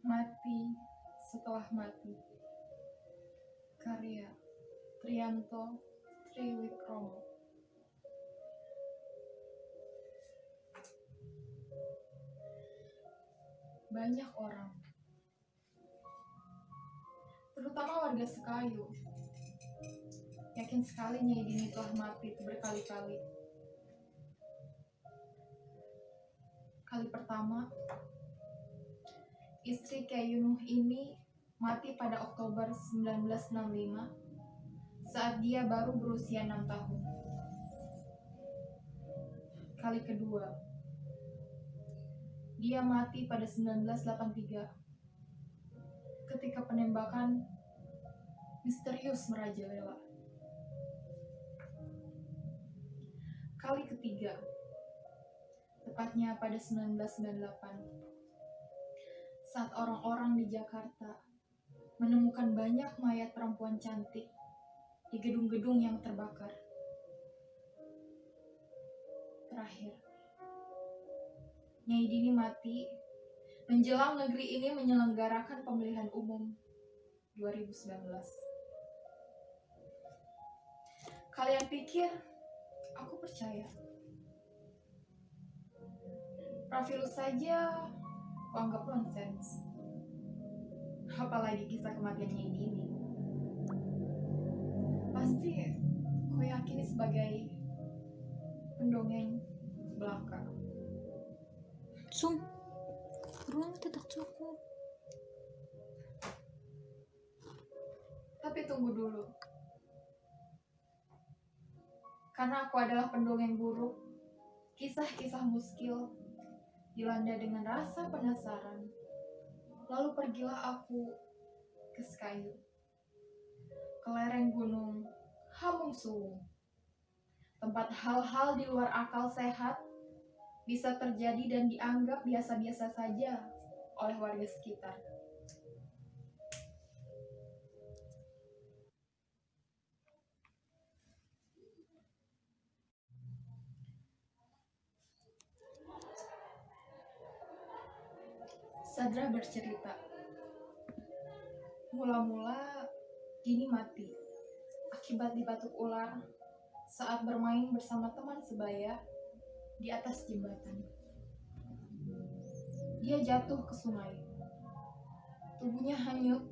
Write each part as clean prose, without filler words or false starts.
Mati setelah mati. Karya Triyanto Triwikromo. Banyak orang, terutama warga Sekayu, yakin sekali Nyai Dini telah mati berkali-kali. Kali pertama, istri Kyai Yunuh ini mati pada Oktober 1965 saat dia baru berusia 6 tahun. Kali kedua, dia mati pada 1983 ketika penembakan misterius merajalela. Kali ketiga, tepatnya pada 1998, saat orang-orang di Jakarta menemukan banyak mayat perempuan cantik di gedung-gedung yang terbakar. Terakhir, Nyai Dini mati menjelang negeri ini menyelenggarakan pemilihan umum 2019. Kalian pikir aku percaya? Rafilus saja aku anggap nonsens, apalagi kisah kematian Nyai Dini. Pasti kau yakini sebagai pendongeng belaka. Sum, ruang tidak cukup. Tapi tunggu dulu, karena aku adalah pendongeng buruk. Kisah-kisah muskil dilanda dengan rasa penasaran. Lalu pergilah aku ke Sekayu, ke lereng gunung Hamung Suwung, tempat hal-hal di luar akal sehat bisa terjadi dan dianggap biasa-biasa saja oleh warga sekitar. Sadra bercerita, mula-mula Dini mati akibat dibatuk ular saat bermain bersama teman sebaya di atas jembatan. Dia jatuh ke sungai. Tubuhnya hanyut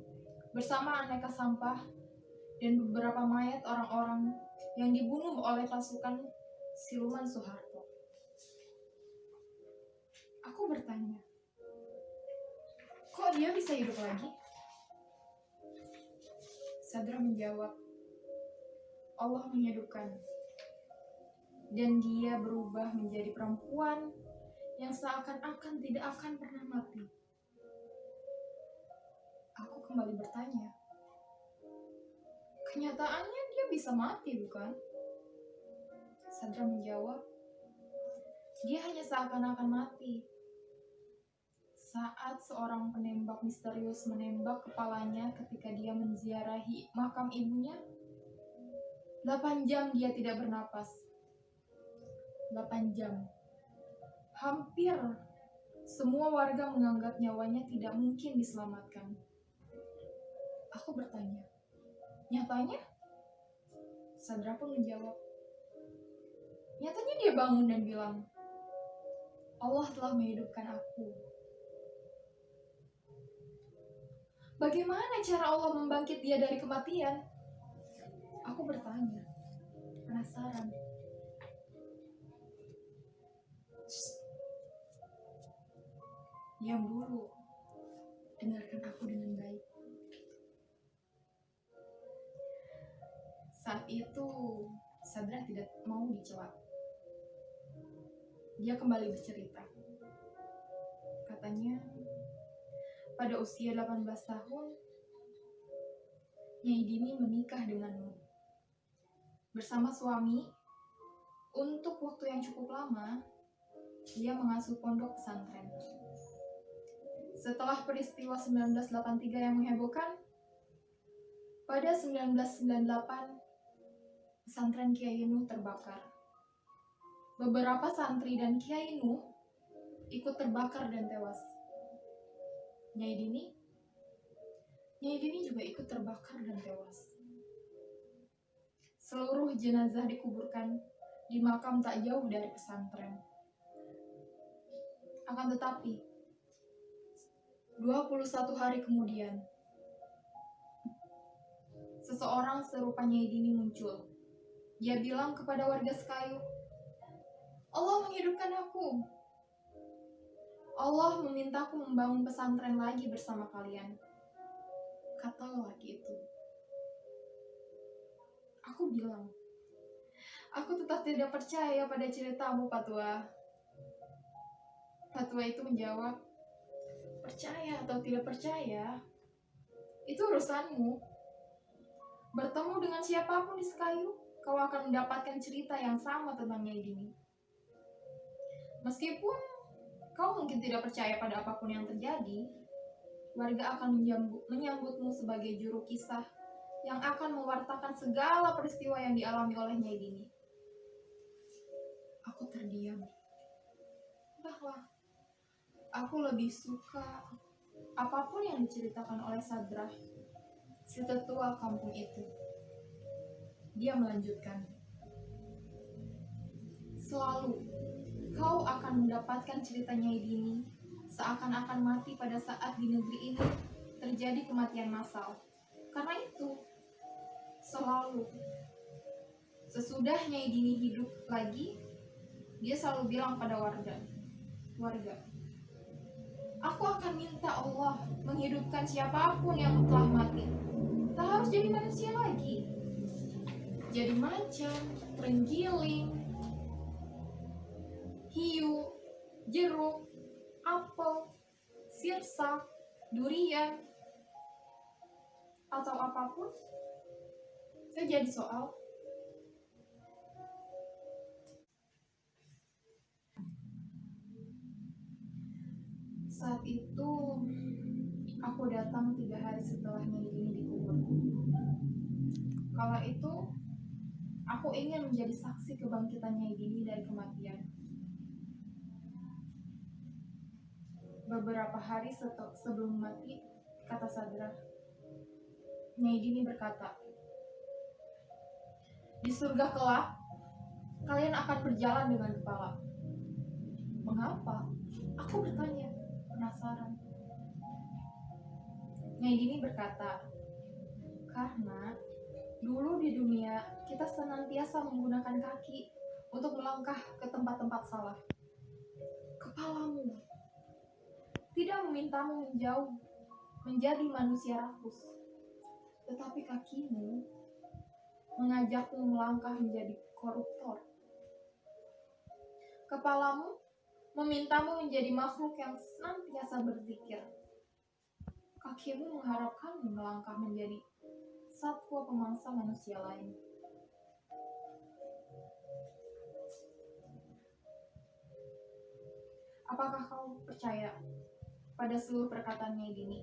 bersama aneka sampah dan beberapa mayat orang-orang yang dibunuh oleh pasukan siluman Soeharto. Aku bertanya, kok dia bisa hidup lagi? Sadra menjawab, Allah menghidupkan. Dan dia berubah menjadi perempuan yang seakan-akan tidak akan pernah mati. Aku kembali bertanya, kenyataannya dia bisa mati, bukan? Sadra menjawab, dia hanya seakan-akan mati. Saat seorang penembak misterius menembak kepalanya ketika dia menziarahi makam ibunya, 8 jam dia tidak bernapas. 8 jam. Hampir semua warga menganggap nyawanya tidak mungkin diselamatkan. Aku bertanya, nyatanya? Sadra pun menjawab, nyatanya dia bangun dan bilang, Allah telah menghidupkan aku. Bagaimana cara Allah membangkit dia dari kematian? Aku bertanya, penasaran. Diam dulu, dengarkan aku dengan baik. Saat itu, Sadra tidak mau dicela. Dia kembali bercerita. Katanya, pada usia 18 tahun, Nyai Dini menikah denganmu. Bersama suami, untuk waktu yang cukup lama, dia mengasuh pondok pesantren. Setelah peristiwa 1983 yang menghebohkan, pada 1998, pesantren Kyai Nuh terbakar. Beberapa santri dan Kyai Nuh ikut terbakar dan tewas. Nyai Dini juga ikut terbakar dan tewas. Seluruh jenazah dikuburkan di makam tak jauh dari pesantren. Akan tetapi, 21 hari kemudian, seseorang serupa Nyai Dini muncul. Dia bilang kepada warga Sekayu, Allah menghidupkan aku. Allah memintaku membangun pesantren lagi bersama kalian. Kata lelaki itu. Aku bilang, aku tetap tidak percaya pada ceritamu, Patua. Patua itu menjawab, percaya atau tidak percaya, itu urusanmu. Bertemu dengan siapapun di Sekayu, kau akan mendapatkan cerita yang sama tentang Nyai Dini. Meskipun kau mungkin tidak percaya pada apapun yang terjadi, warga akan menyambutmu sebagai juru kisah yang akan mewartakan segala peristiwa yang dialami oleh Nyai Dini. Aku terdiam. Bahwa aku lebih suka apapun yang diceritakan oleh Sadrah, si tetua kampung itu. Dia melanjutkan, selalu kau akan mendapatkan cerita Nyai Dini seakan-akan mati pada saat di negeri ini terjadi kematian massal. Karena itu, selalu sesudah Nyai Dini hidup lagi, dia selalu bilang pada warga, aku akan minta Allah menghidupkan siapapun yang telah mati. Tak harus jadi manusia lagi. Jadi macan, terenggiling, hiu, jeruk, apel, sirsak, durian, atau apapun. Itu jadi soal. Saat itu, aku datang 3 hari setelah Nyai Dini dikubur. Kala itu, aku ingin menjadi saksi kebangkitan Nyai Dini dari kematian. Beberapa hari sebelum mati, kata Sadrah, Nyai Dini berkata, di surga kelak, kalian akan berjalan dengan kepala. Mengapa? Aku bertanya, penasaran. Nyai Dini berkata, karena dulu di dunia kita senantiasa menggunakan kaki untuk melangkah ke tempat-tempat salah. Kepalamu tidak memintamu menjauh menjadi manusia rakus, tetapi kakimu mengajakmu melangkah menjadi koruptor. Kepalamu memintamu menjadi makhluk yang senantiasa berzikir. Kakimu mengharapkanmu melangkah menjadi satwa pemangsa manusia lain. Apakah kau percaya pada seluruh perkataan Nyai Dini?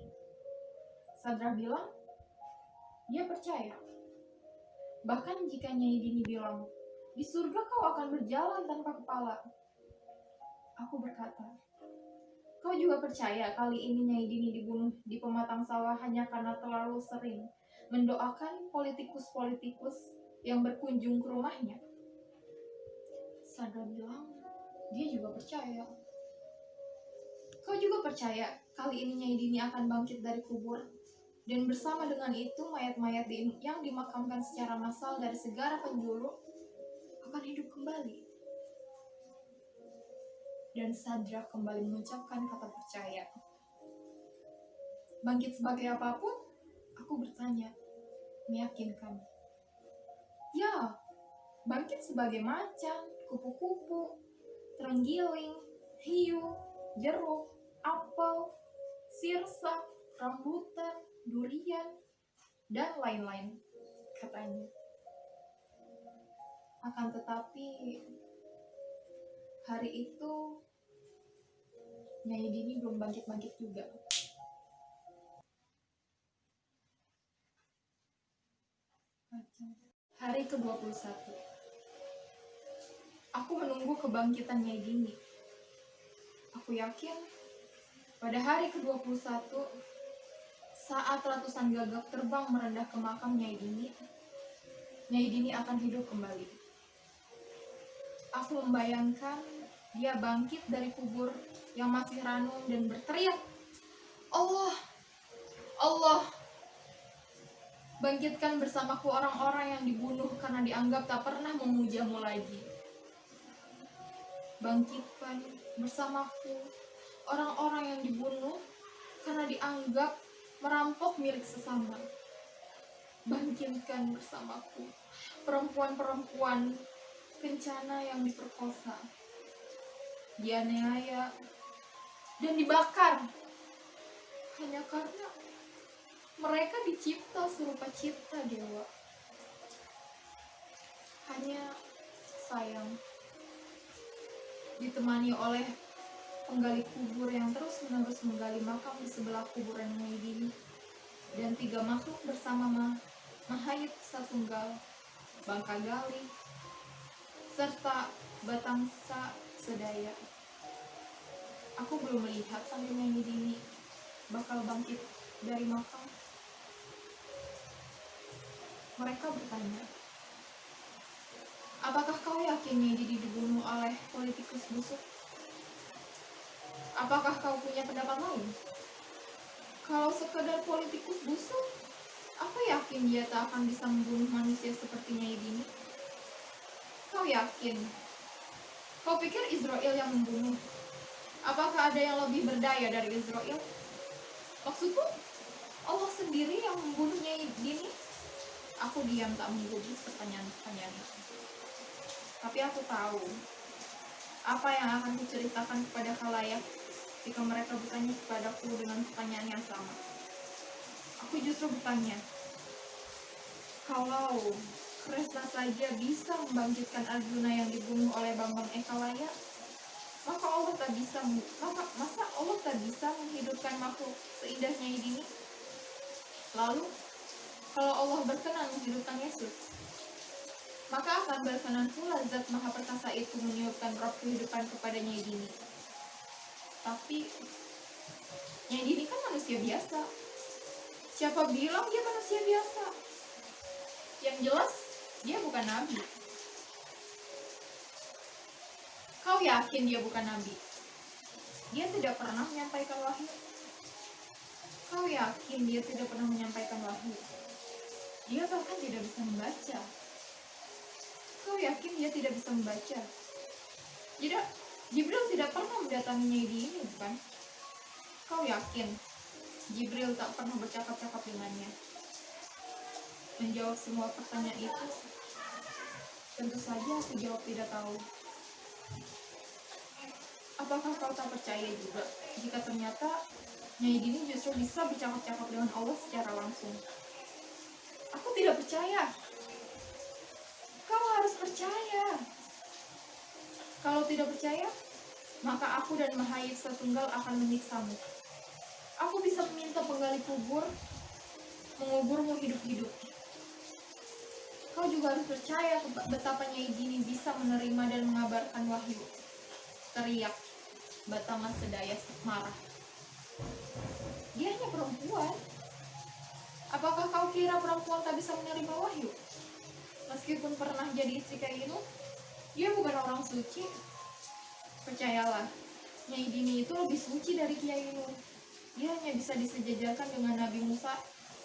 Sadrah bilang, dia percaya. Bahkan jika Nyai Dini bilang, di surga kau akan berjalan tanpa kepala. Aku berkata, kau juga percaya kali ini Nyai Dini dibunuh di pematang sawah hanya karena terlalu sering mendoakan politikus-politikus yang berkunjung ke rumahnya? Sadrah bilang, dia juga percaya. Kau juga percaya kali ini Nyai Dini akan bangkit dari kubur, dan bersama dengan itu mayat-mayat yang dimakamkan secara massal dari segala penjuru akan hidup kembali. Dan Sadrah kembali mengucapkan kata percaya. Bangkit sebagai apapun? Aku bertanya, meyakinkan. Ya, bangkit sebagai macan, kupu-kupu, terenggiling, hiu, jeruk, apel, sirsak, rambutan, durian, dan lain-lain, katanya. Akan tetapi, hari itu Nyai Dini belum bangkit-bangkit juga. Hari ke-21. Aku menunggu kebangkitan Nyai Dini. Aku yakin Pada hari ke-21, saat ratusan gagak terbang merendah ke makam Nyai Dini akan hidup kembali. Aku membayangkan dia bangkit dari kubur yang masih ranum dan berteriak, Allah, Allah, bangkitkan bersamaku orang-orang yang dibunuh karena dianggap tak pernah memujamu lagi. Bangkitkan bersamaku orang-orang yang dibunuh karena dianggap merampok milik sesama. Bangkitkan bersamaku perempuan-perempuan kencana yang diperkosa, dianiaya, dan dibakar hanya karena mereka dicipta serupa cipta dewa. Hanya sayang, ditemani oleh penggali kubur yang terus-menerus menggali makam di sebelah kuburan Nyai Dini, dan 3 makhluk bersama Mahayit Satunggal, Bangka Gali, serta Batangsa Sedaya. Aku belum melihat sampai Nyai Dini bakal bangkit dari makam. Mereka bertanya, apakah kau yakin Nyai Dini dibunuh oleh politikus busuk? Apakah kau punya pendapat lain? Kalau sekedar politikus busuk, aku yakin dia tak akan bisa membunuh manusia seperti Nyai Dini. Kau yakin? Kau pikir Israel yang membunuh? Apakah ada yang lebih berdaya dari Israel? Maksudku, Allah sendiri yang membunuh Nyai Dini? Aku diam tak menggubris pertanyaan-pertanyaan itu. Tapi aku tahu apa yang akan kuceritakan kepada khalayak jika mereka bertanya kepadaku dengan pertanyaan yang sama. Aku justru bertanya, kalau Kresna saja bisa membangkitkan Arjuna yang dibunuh oleh Bambang Ekalaya, masa Allah tak bisa menghidupkan makhluk seindah Nyai Dini? Lalu, kalau Allah berkenan menghidupkan Yesus, maka akan berkenan pula Zat Maha Perkasa itu meniupkan roh kehidupan kepada Nyai Dini. Tapi Nyai Dini kan manusia biasa. Siapa bilang dia manusia biasa? Yang jelas, dia bukan nabi. Kau yakin dia bukan nabi? Dia tidak pernah menyampaikan wahyu. Kau yakin dia tidak pernah menyampaikan wahyu? Dia bahkan tidak bisa membaca. Kau yakin dia tidak bisa membaca? Tidak, Jibril tidak pernah mendatangi Nyai Dini, bukan? Kau yakin Jibril tak pernah bercakap-cakap dengannya? Menjawab semua pertanyaan itu, tentu saja aku jawab tidak tahu. Apakah kau tak percaya juga jika ternyata Nyai Dini justru bisa bercakap-cakap dengan Allah secara langsung? Aku tidak percaya. Kau harus percaya. Kalau tidak percaya, maka aku dan Mahayit Satunggal akan menyiksamu. Aku bisa meminta penggali kubur menguburmu hidup-hidup. Kau juga harus percaya betapa Nyai Dini bisa menerima dan mengabarkan wahyu. Teriak Batama Sedaya marah. Dia hanya perempuan. Apakah kau kira perempuan tak bisa menerima wahyu? Meskipun pernah jadi istri Kyai Inu, dia bukan orang suci. Percayalah, Nyai Dini itu lebih suci dari Kyai Inu. Dia hanya bisa disejajarkan dengan Nabi Musa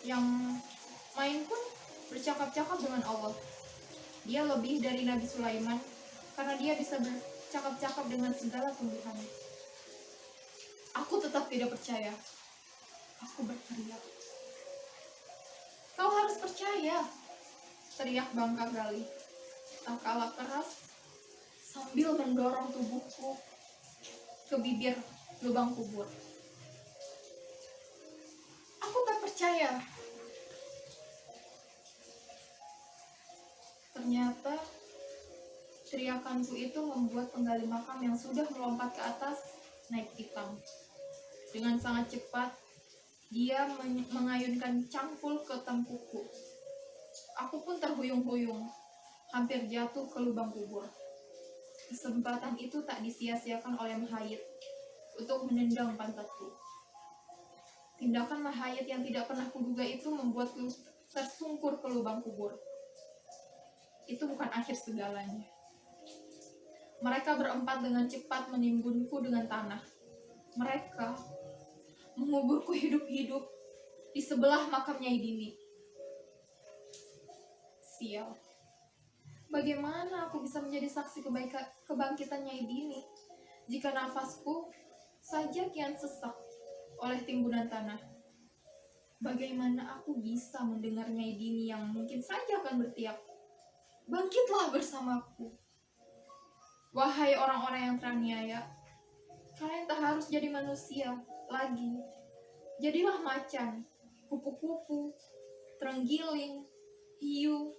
yang main pun bercakap-cakap dengan Allah. Dia lebih dari Nabi Sulaiman karena dia bisa bercakap-cakap dengan segala tumbuhan. Aku tetap tidak percaya. Aku berteriak. Kau harus percaya, teriak Bangka Gali tak kalah keras sambil mendorong tubuhku ke bibir lubang kubur. Aku tak percaya. Ternyata teriakanku itu membuat penggali makam yang sudah melompat ke atas naik pitam. Dengan sangat cepat, dia mengayunkan cangkul ke tengkukku. Aku pun terhuyung-huyung, hampir jatuh ke lubang kubur. Kesempatan itu tak disia-siakan oleh Mahayit. untuk menendang pantatku. Tindakan mahayat yang tidak pernah kuduga itu membuatku tersungkur ke lubang kubur. Itu bukan akhir segalanya. Mereka berempat dengan cepat menimbunku dengan tanah. Mereka menguburku hidup-hidup di sebelah makam Nyai Dini. Sial. Bagaimana aku bisa menjadi saksi kebangkitan Nyai Dini jika nafasku saja kian sesak oleh timbunan tanah? Bagaimana aku bisa mendengar Nyai Dini yang mungkin saja akan bertiap, "Bangkitlah bersamaku." Wahai orang-orang yang teraniaya, kalian tak harus jadi manusia lagi. Jadilah macan, kupu-kupu, terenggiling, hiu,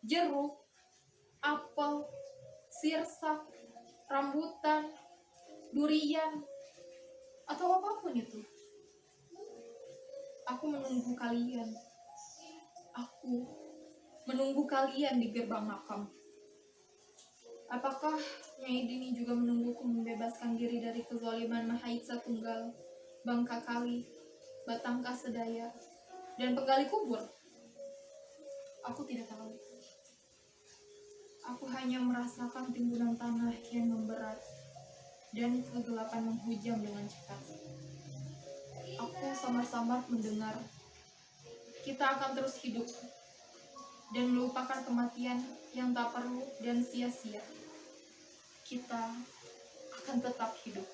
jeruk, apel, sirsak, rambutan, durian, atau apapun itu. Aku menunggu kalian. Aku menunggu kalian di gerbang makam. Apakah Nyai Dini juga menungguku membebaskan diri dari kezaliman Mahitsa Tunggal, Bangka Kali, Batangka Sedaya, dan penggali kubur? Aku tidak tahu. Aku hanya merasakan timbunan tanah yang memberat dan kegelapan menghujam dengan cepat. Aku samar-samar mendengar, kita akan terus hidup dan melupakan kematian yang tak perlu dan sia-sia. Kita akan tetap hidup.